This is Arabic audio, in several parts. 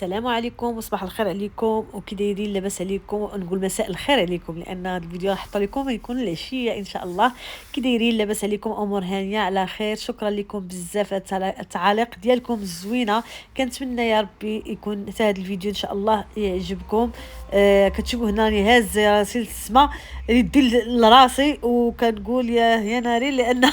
السلام عليكم وصباح الخير عليكم وكي دايرين لاباس عليكم ونقول مساء الخير عليكم لان هذا الفيديو راح لكم يكون العشيه ان شاء الله. كي دايرين لاباس عليكم امور هانيه على خير. شكرا لكم بزاف على التعاليق ديالكم الزوينه. كنتمنى يا ربي يكون هذا الفيديو ان شاء الله يعجبكم. كتشوفوا هنا راني هازه راسي للسما يدي لراسي وكنقول يا ناري لان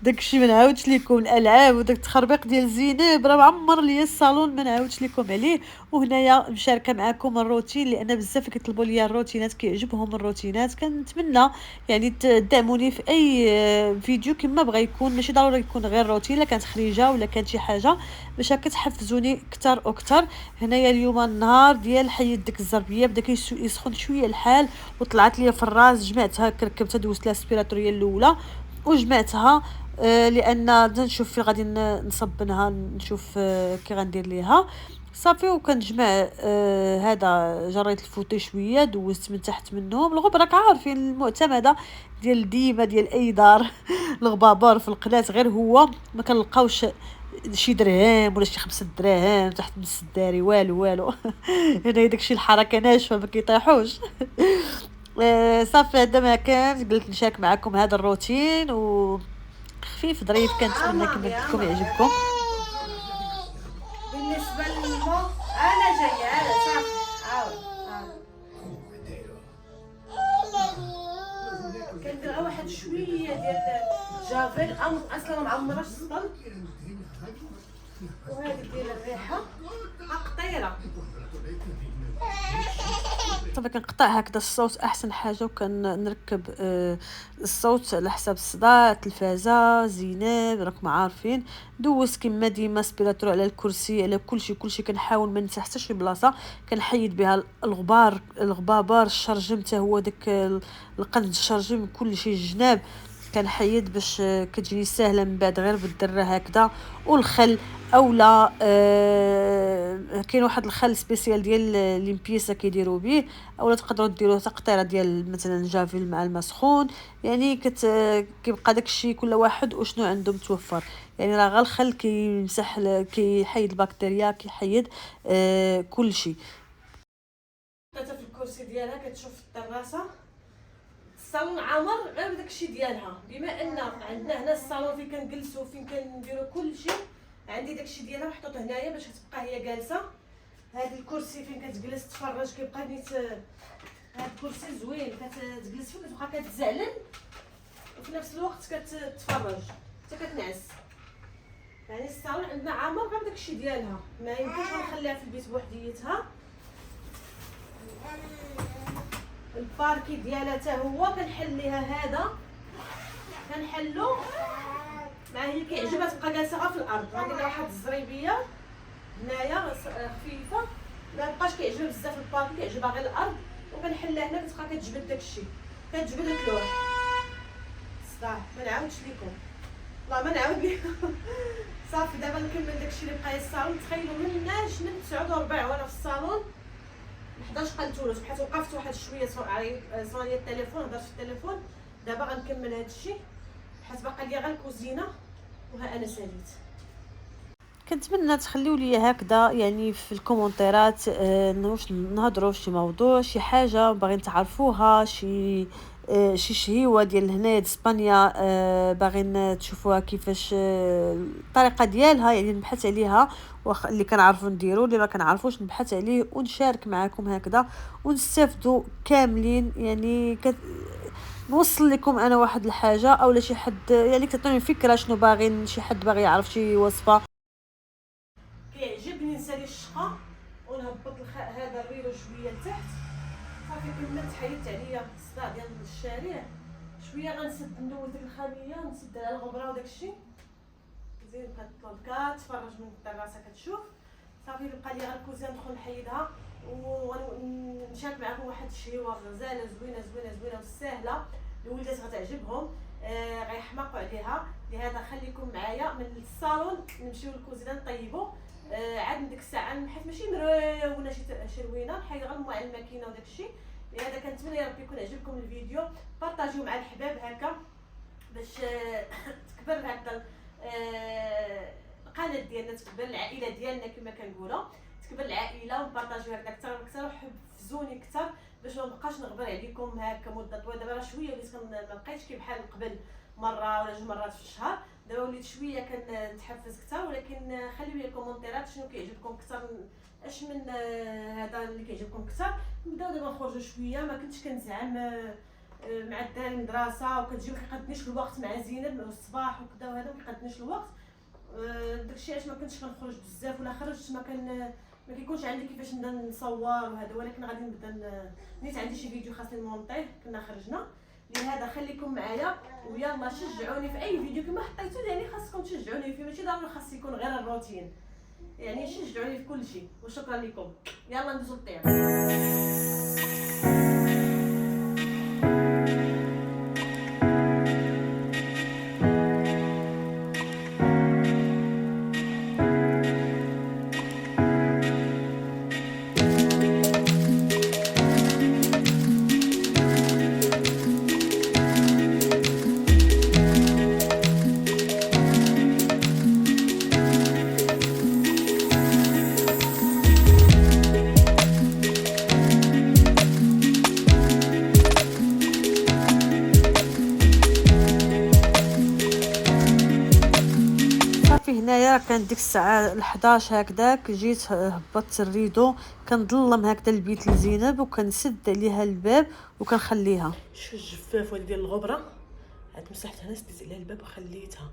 داكشي ما نعاودش لكم الالعاب وداك التخربيق ديال زينب راه معمر ليا الصالون ما نعاودش لكم عليه. وهنايا مشاركه معكم الروتين لان بزاف كيطلبوا ليا الروتينات كيعجبهم الروتينات. كنتمنى يعني تدعموني في اي فيديو كما بغى يكون. ماشي ضروري يكون غير روتين، لا كانت خريجه ولا كانت شي حاجه باش كتحفزوني اكثر واكثر. هنايا اليوم النهار ديال حيد ديك الزربيه بدا كيسخن شويه الحال وطلعت ليا في الراس. جمعتها كركبتها دوزت لاسبيراتوريه الاولى وجمعتها لان بدا نشوف في غادي نصبنها نشوف كي غندير ليها صافي. وكنجمع هذا جريت الفوتي شويه دوزت من تحت منهم الغبره. راك عارفين المعتمده ديال ديما ديال اي دار الغبابار في القناه غير هو ما كنلقاوش شي درهم ولا شي 5 دراهم تحت من السداري والو هنا داكشي الحركه ناشفه ما كيطيحوش. صافي هذا ما كان قلت نشارك معكم هذا الروتين وخفيف ظريف. كنتمنى كما قلت لكم يعجبكم. بالنسبه للمو انا جايه انا صافي عاود كندير واحد شويه ديال جافيل اصلا معمره السطل وهذه ديال الريحه قطيره. صافي كنقطع هكذا الصوت احسن حاجه وكنركب الصوت على حساب الصداع التلفازه زينب راكم عارفين. دوز كما ديما سبيراتور على الكرسي على كلشي كنحاول ما ننسى حتى شي بلاصه. كنحيد بها الغبابار الشرجم حتى هو داك القند الشرجم كلشي الجناب كنحيد باش كتجيني ساهله من بعد غير بالدره هكذا. والخل اولا كاين واحد الخل سبيسيال ديال ليمبيسا كيديروا به اولا تقدروا ديروا تقطيره ديال مثلا جافيل مع الماء سخون. يعني كيبقى داكشي كل واحد وشنو عنده متوفر. يعني راه غير الخل كيمسح كيحيد البكتيريا كيحيد كلشي. حطيتها في الكرسي ديالها كتشوف الطراسه الصالون عامر غير داكشي ديالها. بما ان عندنا هنا الصالون فين كنجلسوا فين كنديروا كلشي عندي داكشي ديالها محطوط هنايا باش تبقى هي جالسه. هذا الكرسي فين كتجلس تفرج كيبقى نيت هذا الكرسي زوين كتجلس فيه كتبقى كتزعلن وفي نفس الوقت كتتفرج حتى كتنعس. يعني الصالون عندنا عامر غير داكشي ديالها ما يمكنش نخليها في البيت بوحديتها. الباركي ديالها حتى هو كنحل ليها هذا كنحلو مع هي كيعجبها تبقى جالسه غير في الارض. غندير لها واحد الزريبيه هنايا خفيفه ما بقاش كيعجبها بزاف الباركي كيعجبها غير الارض وكنحلها هنا كتبقى كتجبد داكشي كتجبد اللوح. صافي ما نعاودش لكم والله ما نعاود لكم. صافي دابا نكمل داكشي اللي بقى الصالون. تخيلوا مناش من 9:15 وانا في الصالون 11 قلتولوش بحيت وقفت واحد شويه صوني التليفون هضرت في التليفون. دابا غنكمل هذا الشيء حيت باقا ليا غير الكوزينه وها انا ساليت. كنتمنى تخليو لي هكذا يعني في الكومونتيرات واش نهضروا في شي موضوع شي حاجه باغيين تعرفوها شي شهيوه ديال هنايا د اسبانيا باغيين تشوفوها كيفاش الطريقه ديالها. يعني نبحث عليها اللي كنعرفوا نديروا اللي ما كنعرفوش نبحث عليه ونشارك معكم هكذا ونستافدوا كاملين. يعني نوصل لكم انا واحد الحاجه اولا شي حد يعني كتعطوني فكره شنو باغين شي حد باغي يعرف شي وصفه. كيعجبني نسالي الشقه ونهبط هذا الريلو شويه لتحت. صافي كملت حيدت عليا الصداع ديال الشارع شويه غنسد ندوز ديك الخاميه نسد على الغبره وداكشي زين كتفرج من الدراسه كتشوف. صافي بقى لي غير الكوزينه ندخل نحيدها ونشارك معكم واحد الشهيوه غزاله زوينه وسهله الوليدات غتعجبهم غيحماقوا عليها. لهذا خليكم معايا من الصالون نمشيو للكوزينه نطيبوا عاد ديك الساعه حيت ماشي مرونه شي روينه نحيد غير مع الماكينه وداكشي. لهذا كنتمنى يا ربي يكون عجبكم الفيديو. بارطاجيو مع الحباب هكا باش تكبر هكا القناه ديالنا تكبر، العائله ديالنا كما كنقولوا تكبر العائله، ونبارطاجيو هكذا اكثر واكثر، وحفزوني اكثر باش ما نبقاش نغبر عليكم هكا مده طويله. دابا راه شويه وليت ما بقيتش كي بحال قبل مره ولا جوج مرات في الشهر، دابا وليت شويه كنتحفز اكثر. ولكن خليو لي الكومونتيرات شنو كيعجبكم اكثر، اش من هذا اللي كيعجبكم اكثر. نبداو دابا نخرجوا شويه. ما كنتش كنزعم مع الدراري المدرسه وكتجي ما كيقدنيش الوقت مع زينب الصباح وكذا، وهذا ما كيقدنيش الوقت. داكشي علاش ما كنتش كنخرج بزاف، ولا خرجت ما كيكونش عندي كيفاش نبدا نصور وهذا. ولكن غادي نبدا نيت عندي شي فيديو خاصني نمونطيه كنا خرجنا. لهذا خليكم معايا ويلا شجعوني في اي فيديو كما حطيتو، يعني خاصكم تشجعوني فيه، ماشي ضروري خاص يكون غير الروتين، يعني شجعوني في كل شيء. وشكرا لكم. يلا ندوزو للطياب. صافي هنايا كانت ديك الساعه 11 هكذاك، جيت هبطت الريدو، كنظلم هكذا البيت لزينب وكنسد عليها الباب وكنخليها. شو الجفاف ولا ديال الغبره عاد مسحتها انا، سديت عليها الباب وخليتها.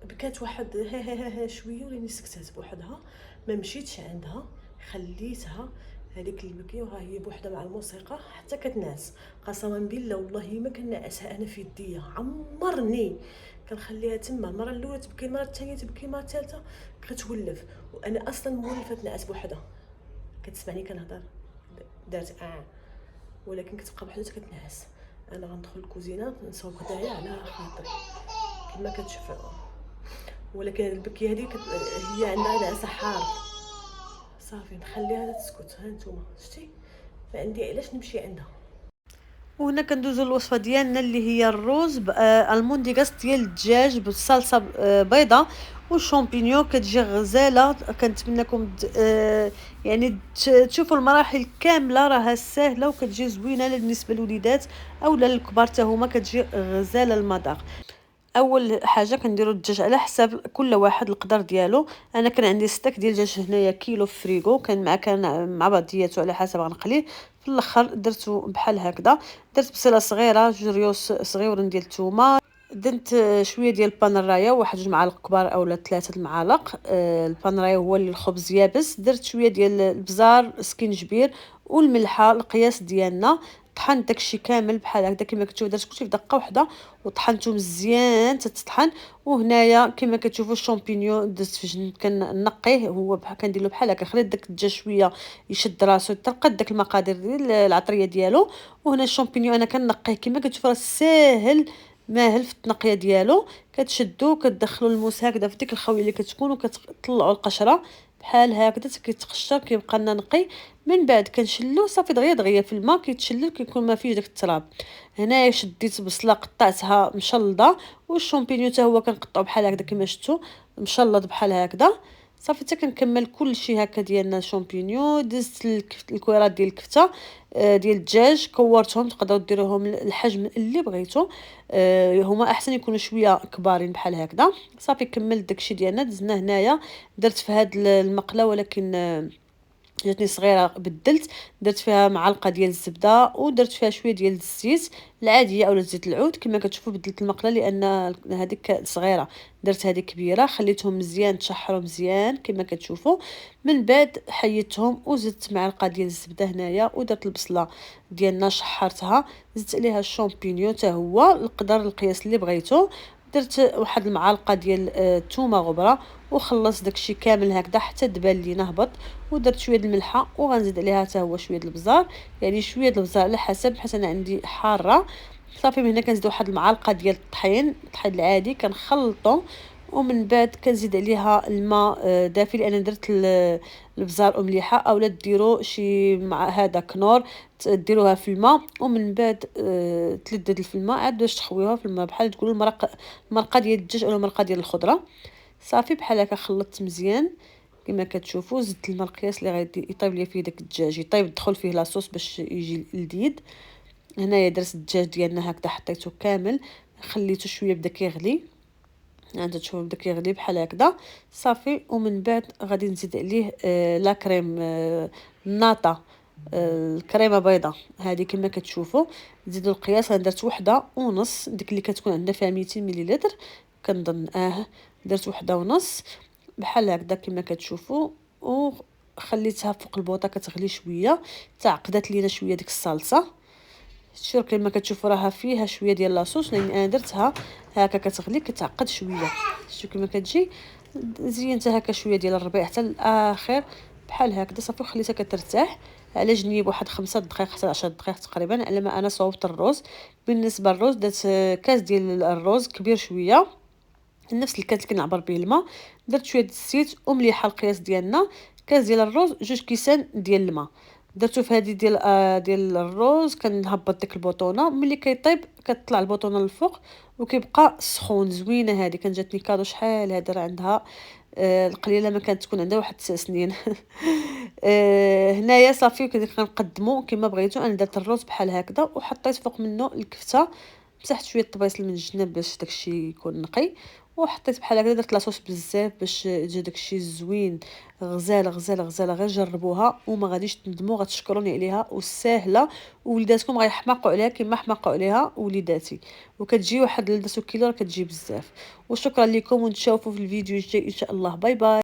بكات واحد ها شويه ولاني سكتات بوحدها، ما مشيتش عندها، خليتها هذيك المكيه وها هي بوحدها مع الموسيقى حتى كتنعس. قسما بالله والله ما كنعسها انا في يديا، عمرني كنخليها تما. المره الاولى تبكي، المره الثانيه تبكي، المره الثالثه كتولف. وانا اصلا مولفه تنعس بوحدها، كتسمعني كنهضر دارت ولكن كتبقى بوحدها كتنعس. انا غندخل الكوزينه نصوب غدايا على خاطري كما كتشوف. ولكن البكيه هذه هي عندها نعسه حار. صافي نخليها تسكت. ها نتوما شتي ما عندي علاش نمشي عندها. وهنا كندوزو الوصفه ديالنا اللي هي الروز المونديغاس ديال الدجاج بالصلصه بيضه والشامبينيون، كتجي غزاله. كنتمنىكم يعني تشوفوا المراحل كامله، راها سهله وكتجي زوينه بالنسبه للوليدات او للكبار حتى هما، كتجي غزاله المذاق. اول حاجه كنديروا الدجاج على حساب كل واحد القدر ديالو. انا كان عندي ستاك ديال الدجاج هنايا كيلو في فريغو، كان مع بعضياتو على حسب غنقليه. في الاخر درتو بحال هكذا، درت بصله صغيره، جوج ريوس صغيورين ديال الثومه، درت شويه ديال البانرايا، واحد 2 معالق كبار اولا 3 المعالق. البانرايا هو اللي الخبز يابس. درت شويه ديال البزار سكينجبير والملحه القياس ديالنا. طحنت داكشي كامل بحال هكذا كما كتشوفوا، درت كلشي في دقه واحده وطحنته مزيان تتطحن. وهنايا كما كتشوفوا الشامبينيون درت في كنقيه، هو كندير له بحال هكا، خليت داك الدجاج شويه يشد راسو تلقى داك المقادير ديال العطريه ديالو. وهنا الشامبينيون انا كنقيه كما كتشوفوا راه ساهل ماهل في التنقيه ديالو. كتشدو كتدخلوا الموس هكذا في ديك الخويه اللي كتكون وكتطلعوا القشره بحال هكذا كيتقشر، كيبقى لنا نقي. من بعد كنشلو صافي دغيا دغيا في الماء كيتشلل، كيكون ما فيه داك التراب. هنايا شديت بصله قطعتها مشلضه، والشامبينيون حتى هو كنقطعو بحال هكذا كما شفتوا مشلض بحال هكذا. صافي حتى كنكمل كلشي هكا ديالنا شامبينيون. دزت الكويرات ديال الكفته ديال الدجاج، كورتهم، تقدروا ديروهم الحجم اللي بغيتو. هما احسن يكونوا شويه كبارين بحال هكذا. صافي كملت داكشي ديالنا دزنا هنايا. درت في هاد المقله ولكن جاتني صغيره، بدلت درت فيها معلقه ديال الزبده ودرت فيها شويه ديال الزيت العاديه اولا زيت العود. كما كتشوفوا بدلت المقله لان هذيك صغيره، درت هذه كبيره. خليتهم مزيان تشحروا مزيان كما كتشوفوا. من بعد حيدتهم وزدت معلقه ديال الزبده هنايا، ودرت البصله ديالنا شحرتها، زدت عليها الشامبينيون حتى هو القدر القياس اللي بغيتو. درت واحد المعلقه ديال الثومه غبره، وخلصت داكشي كامل هكذا حتى دبال لينا هبط. ودرت شويه الملحه وغنزيد عليها حتى هو شويه البزار، يعني شويه البزار على حسب حيت انا عندي حاره. صافي من هنا كنزيد واحد المعلقه ديال الطحين العادي كنخلطو. ومن بعد كنزيد عليها الماء دافي، لان درت البزار مليحه، اولا ديروا شي مع هذا كنور ديروها في الماء. ومن بعد تلدد في الماء عاد باش تخويوها في الماء بحال تقولوا المرقه ديال الدجاج او المرقه ديال الخضره. صافي بحال هكا خلطت مزيان كما كتشوفوا. زدت الماء القياس اللي غادي يطيب ليا فيه داك الدجاج، يطيب يدخل فيه لاصوص باش يجي لذيذ. هنايا درت الدجاج ديالنا هكذا حطيته كامل، خليته شويه بدا كيغلي، انت تشوفوا بدا كيغلي بحال هكذا صافي. ومن بعد غادي نزيد عليه لا كريم ناطا، الكريمه بيضه هذه كما كتشوفوا. نزيدوا القياس، انا درت وحده ونص، ديك اللي كتكون عندنا فيها 200 مليلتر كنظن. درت وحده ونص بحال هكذا كما كتشوفوا. وخليتها فوق البوطه كتغلي شويه، تعقدت لينا شويه ديك الصلصه. شوف كما كتشوفوا راها فيها شويه ديال لاصوص، لان انا درتها هكا كتغلي كتعقد شويه. شوف كما كتجي. زينتها هكا شويه ديال الربيع حتى الاخر بحال هكذا صافي. وخليتها كترتاح على جنيب واحد 5 دقائق حتى 10 دقائق تقريبا على ما انا صوبت الرز. بالنسبه للرز درت كاس ديال الرز كبير شويه، نفس الكاس اللي كنعبر به الماء. درت شويه الزيت ومليحه القياس ديالنا، كاس ديال الرز 2 كيسان ديال الماء درتو في هذه ديال الرز. كنهبط ديك البوطونه، ملي كيطيب كتطلع البوطونه للفوق وكيبقى سخون. زوينه هذه، كان جاتني كادو شحال هذا راه عندها القليله ما كانت تكون عندها واحد 9 سنين. هنايا صافي كنقدموا كما بغيتو. انا درت الرز بحال هكذا وحطيت فوق منه الكفته، مسحت شويه الطبيصل من الجناب باش داكشي يكون نقي، وحطيت بحال هكذا. درت لاصوص بزاف باش يجي داكشي زوين. غزاله غزاله غزاله، غير جربوها وما غاديش تندموا، غتشكروني عليها. وسهله ووليداتكم غيحماقوا عليها كما حماقوا عليها وليداتي. وكتجي واحد 2 كيلو كتجي بزاف. وشكرا لكم، ونتشوفوا في الفيديو الجاي ان شاء الله. باي باي.